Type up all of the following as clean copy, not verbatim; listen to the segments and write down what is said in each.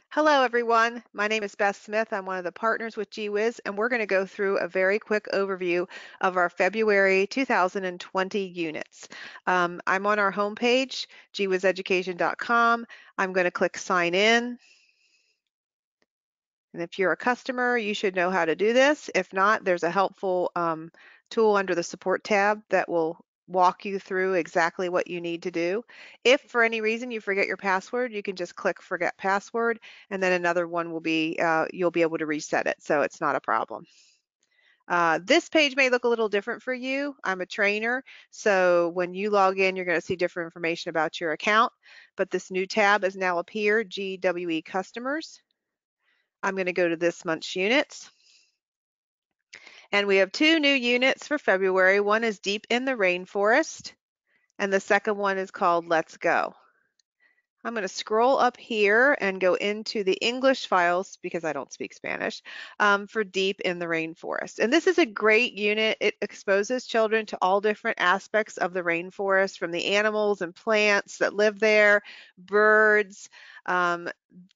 Hello, everyone. My name is Beth Smith. I'm one of the partners with GWiz, and we're going to go through a very quick overview of our February 2020 units. I'm on our homepage, gwizeducation.com. I'm going to click Sign In. And if you're a customer, you should know how to do this. If not, there's a helpful tool under the Support tab that will walk you through exactly what you need to do. If for any reason you forget your password, you can just click Forget Password, and then another one will be, you'll be able to reset it, so it's not a problem. This page may look a little different for you. I'm a trainer, so when you log in, you're going to see different information about your account, but this new tab has now appeared, GWE Customers. I'm going to go to this month's units. And we have two new units for February. One is Deep in the Rainforest, and the second one is called Let's Go. I'm going to scroll up here and go into the English files because I don't speak Spanish for Deep in the Rainforest. And this is a great unit. It exposes children to all different aspects of the rainforest, from the animals and plants that live there, birds,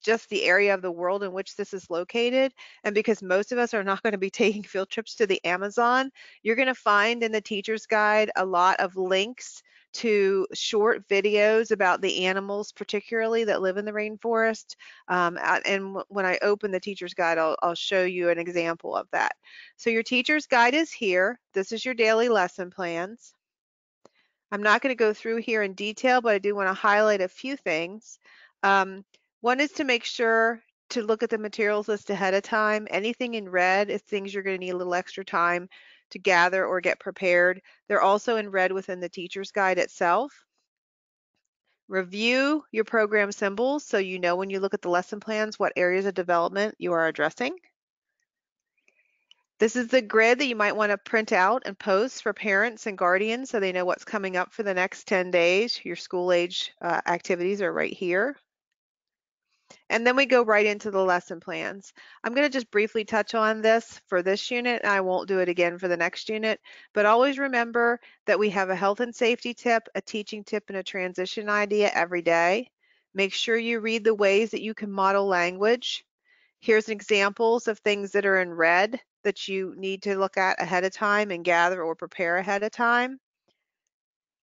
just the area of the world in which this is located. And because most of us are not going to be taking field trips to the Amazon, you're going to find in the teacher's guide a lot of links to short videos about the animals, particularly that live in the rainforest. And when I open the teacher's guide, I'll show you an example of that. So your teacher's guide is here. This is your daily lesson plans. I'm not going to go through here in detail, but I do want to highlight a few things. One is to make sure to look at the materials list ahead of time. Anything in red is things you're going to need a little extra time to gather or get prepared. They're also in red within the teacher's guide itself. Review your program symbols so you know when you look at the lesson plans what areas of development you are addressing. This is the grid that you might want to print out and post for parents and guardians so they know what's coming up for the next 10 days. Your school age activities are right here. And then we go right into the lesson plans. I'm going to just briefly touch on this for this unit, and I won't do it again for the next unit, but always remember that we have a health and safety tip, a teaching tip, and a transition idea every day. Make sure you read the ways that you can model language. Here's examples of things that are in red that you need to look at ahead of time and gather or prepare ahead of time.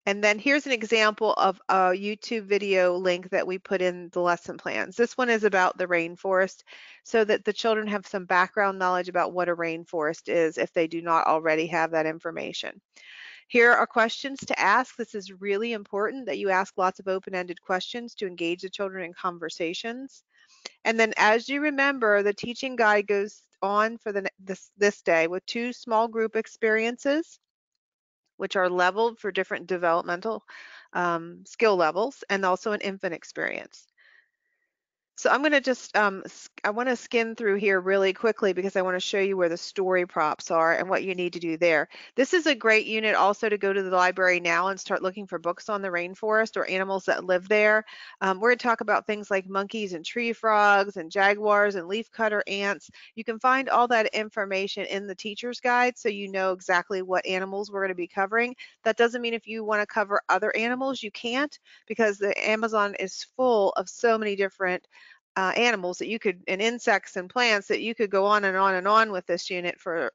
And then here's an example of a YouTube video link that we put in the lesson plans. This one is about the rainforest so that the children have some background knowledge about what a rainforest is if they do not already have that information. Here are questions to ask. This is really important that you ask lots of open-ended questions to engage the children in conversations. And then as you remember, the teaching guide goes on for this day with two small group experiences, which are leveled for different developmental skill levels, and also an infant experience. So I'm going to just, I want to skim through here really quickly because I want to show you where the story props are and what you need to do there. This is a great unit also to go to the library now and start looking for books on the rainforest or animals that live there. We're going to talk about things like monkeys and tree frogs and jaguars and leafcutter ants. You can find all that information in the teacher's guide so you know exactly what animals we're going to be covering. That doesn't mean if you want to cover other animals, you can't, because the Amazon is full of so many different animals that you could, and insects and plants, that you could go on and on and on with this unit for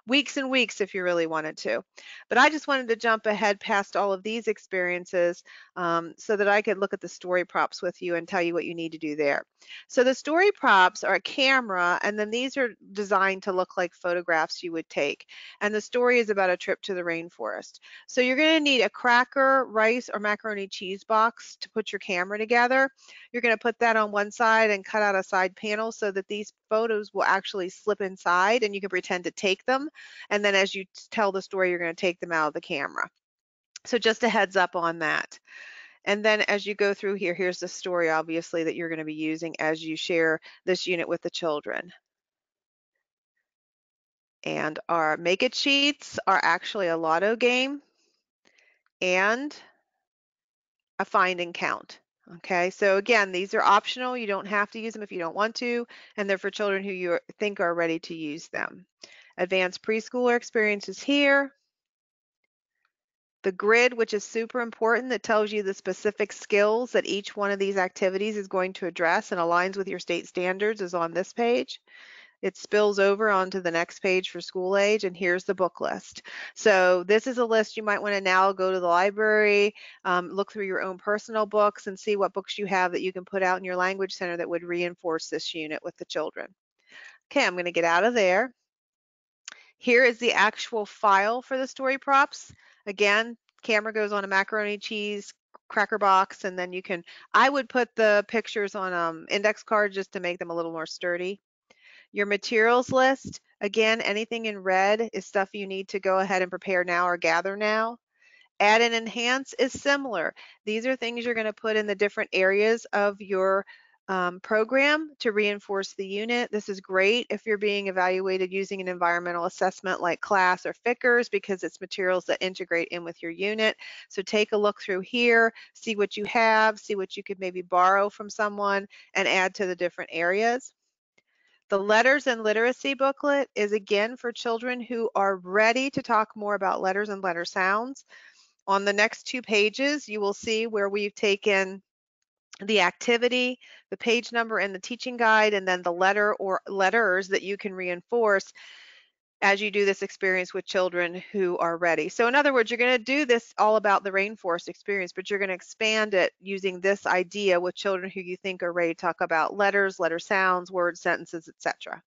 weeks and weeks if you really wanted to. But I just wanted to jump ahead past all of these experiences so that I could look at the story props with you and tell you what you need to do there. So the story props are a camera, and then these are designed to look like photographs you would take. And the story is about a trip to the rainforest. So you're going to need a cracker, rice, or macaroni cheese box to put your camera together. You're going to put that on one side and cut out a side panel so that these photos will actually slip inside and you can pretend to take them. And then as you tell the story, you're going to take them out of the camera. So just a heads up on that. And then as you go through here, here's the story, obviously, that you're going to be using as you share this unit with the children. And our Make It sheets are actually a lotto game and a find and count. Okay, so again, these are optional. You don't have to use them if you don't want to, and they're for children who you think are ready to use them. Advanced preschooler experiences here. The grid, which is super important, that tells you the specific skills that each one of these activities is going to address and aligns with your state standards, is on this page. It spills over onto the next page for school age, and here's the book list. So this is a list you might want to now go to the library, look through your own personal books and see what books you have that you can put out in your language center that would reinforce this unit with the children. Okay, I'm going to get out of there. Here is the actual file for the story props. Again, camera goes on a macaroni cheese cracker box, and then you can, I would put the pictures on index cards just to make them a little more sturdy. Your materials list, again, anything in red is stuff you need to go ahead and prepare now or gather now. Add and enhance is similar. These are things you're going to put in the different areas of your program to reinforce the unit. This is great if you're being evaluated using an environmental assessment like CLAS or FICRS, because it's materials that integrate in with your unit. So take a look through here, see what you have, see what you could maybe borrow from someone and add to the different areas. The letters and literacy booklet is again for children who are ready to talk more about letters and letter sounds. On the next 2 pages, you will see where we've taken the activity, the page number, and the teaching guide, and then the letter or letters that you can reinforce as you do this experience with children who are ready. So in other words, you're going to do this all about the rainforest experience, but you're going to expand it using this idea with children who you think are ready to talk about letters, letter sounds, words, sentences, etc.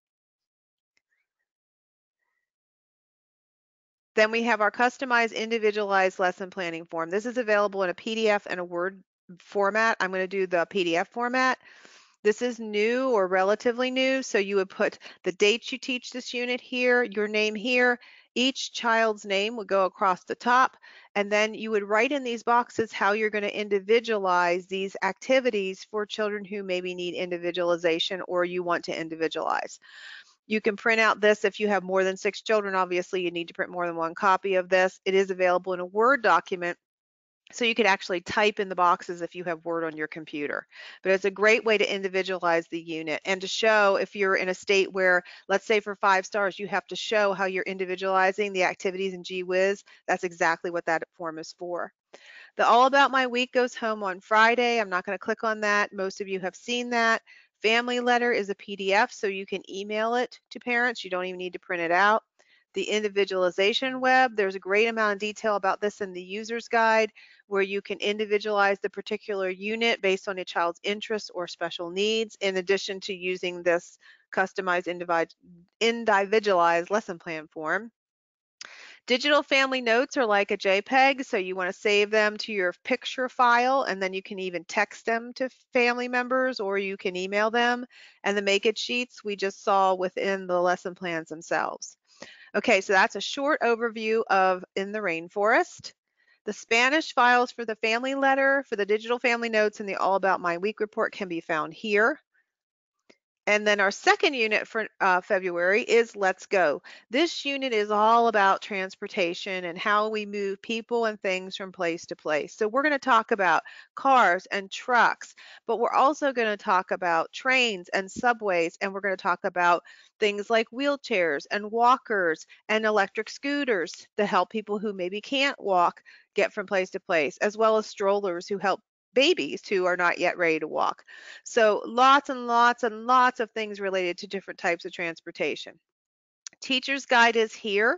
Then we have our customized individualized lesson planning form. This is available in a PDF and a Word format. I'm going to do the PDF format. This is new or relatively new, so you would put the dates you teach this unit here, your name here, each child's name would go across the top, and then you would write in these boxes how you're going to individualize these activities for children who maybe need individualization or you want to individualize. You can print out this if you have more than 6 children. Obviously, you need to print more than one copy of this. It is available in a Word document, so you could actually type in the boxes if you have Word on your computer. But it's a great way to individualize the unit and to show if you're in a state where, let's say for 5 stars, you have to show how you're individualizing the activities in GWiz. That's exactly what that form is for. The All About My Week goes home on Friday. I'm not going to click on that. Most of you have seen that. Family Letter is a PDF, so you can email it to parents. You don't even need to print it out. The individualization web, there's a great amount of detail about this in the user's guide, where you can individualize the particular unit based on a child's interests or special needs, in addition to using this customized individualized lesson plan form. Digital family notes are like a JPEG, so you want to save them to your picture file, and then you can even text them to family members or you can email them. And the Make It sheets we just saw within the lesson plans themselves. Okay, so that's a short overview of In the Rainforest. The Spanish files for the family letter, for the digital family notes, and the All About My Week report can be found here. And then our second unit for February is Let's Go. This unit is all about transportation and how we move people and things from place to place. So we're going to talk about cars and trucks, but we're also going to talk about trains and subways, and we're going to talk about things like wheelchairs and walkers and electric scooters to help people who maybe can't walk get from place to place, as well as strollers who help babies who are not yet ready to walk. So lots and lots and lots of things related to different types of transportation. Teacher's guide is here.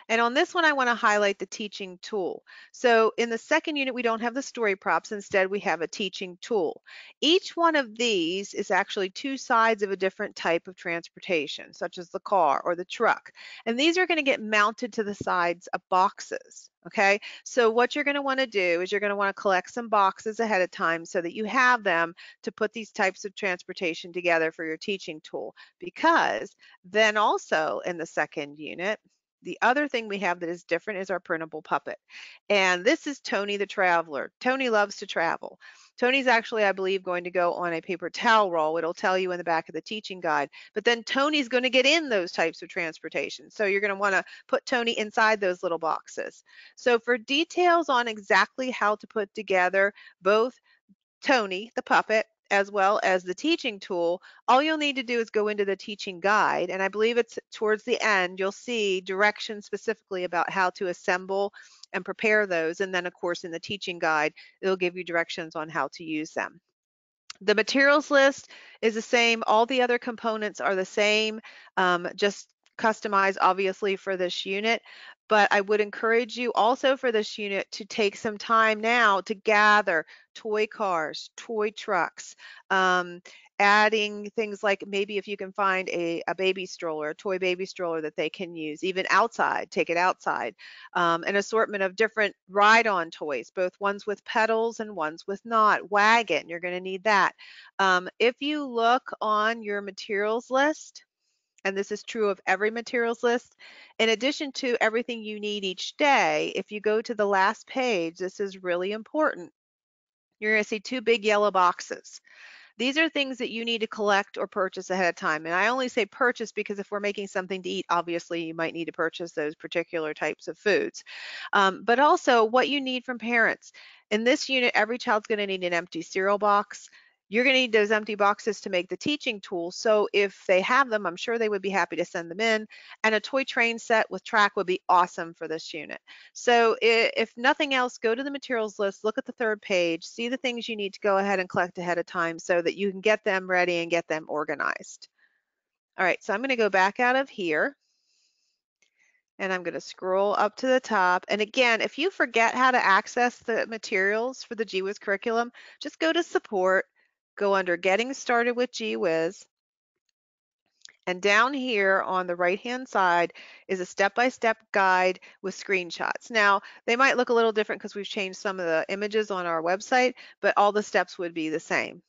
And on this one, I want to highlight the teaching tool. So in the second unit, we don't have the story props. Instead, we have a teaching tool. Each one of these is actually 2 sides of a different type of transportation, such as the car or the truck. And these are going to get mounted to the sides of boxes. Okay, so what you're going to want to do is you're going to want to collect some boxes ahead of time so that you have them to put these types of transportation together for your teaching tool. Because then also in the second unit, the other thing we have that is different is our printable puppet. And this is Tony the Traveler. Tony loves to travel. Tony's actually, I believe, going to go on a paper towel roll. It'll tell you in the back of the teaching guide. But then Tony's going to get in those types of transportation. So you're going to want to put Tony inside those little boxes. So for details on exactly how to put together both Tony, the puppet, as well as the teaching tool, all you'll need to do is go into the teaching guide, and I believe it's towards the end, you'll see directions specifically about how to assemble and prepare those. And then, of course, in the teaching guide, it'll give you directions on how to use them. The materials list is the same. All the other components are the same, just customized obviously for this unit. But I would encourage you also for this unit to take some time now to gather toy cars, toy trucks, adding things like maybe if you can find a baby stroller, a toy baby stroller that they can use, even outside, take it outside. An assortment of different ride-on toys, both ones with pedals and ones with not. Wagon, you're going to need that. If you look on your materials list, and this is true of every materials list, in addition to everything you need each day, if you go to the last page, this is really important. You're going to see two big yellow boxes. These are things that you need to collect or purchase ahead of time. And I only say purchase because if we're making something to eat, obviously you might need to purchase those particular types of foods. But also what you need from parents. In this unit, every child's going to need an empty cereal box. You're going to need those empty boxes to make the teaching tools. So if they have them, I'm sure they would be happy to send them in. And a toy train set with track would be awesome for this unit. So if nothing else, go to the materials list, look at the third page, see the things you need to go ahead and collect ahead of time so that you can get them ready and get them organized. All right, so I'm going to go back out of here. And I'm going to scroll up to the top. And again, if you forget how to access the materials for the GWIZ curriculum, just go to support, go under Getting Started with GWIZ, and down here on the right-hand side is a step-by-step guide with screenshots. Now, they might look a little different because we've changed some of the images on our website, but all the steps would be the same.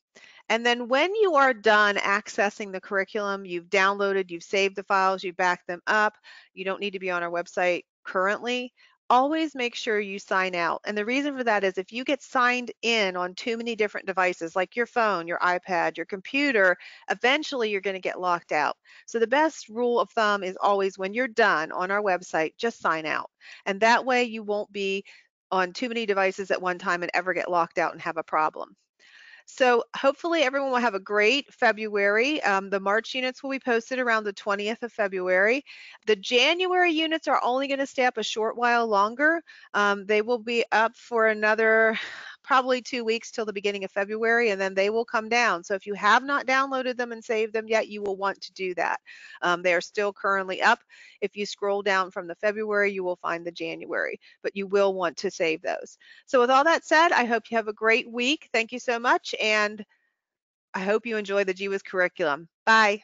And then when you are done accessing the curriculum, you've downloaded, you've saved the files, you've backed them up, you don't need to be on our website currently, always make sure you sign out. And the reason for that is if you get signed in on too many different devices, like your phone, your iPad, your computer, eventually you're going to get locked out. So the best rule of thumb is always when you're done on our website, just sign out. And that way you won't be on too many devices at one time and ever get locked out and have a problem. So hopefully everyone will have a great February. The March units will be posted around the 20th of February. The January units are only going to stay up a short while longer. They will be up for another probably 2 weeks till the beginning of February, and then they will come down. So if you have not downloaded them and saved them yet, you will want to do that. They are still currently up. If you scroll down from the February, you will find the January, but you will want to save those. So with all that said, I hope you have a great week. Thank you so much, and I hope you enjoy the GWIZ curriculum. Bye.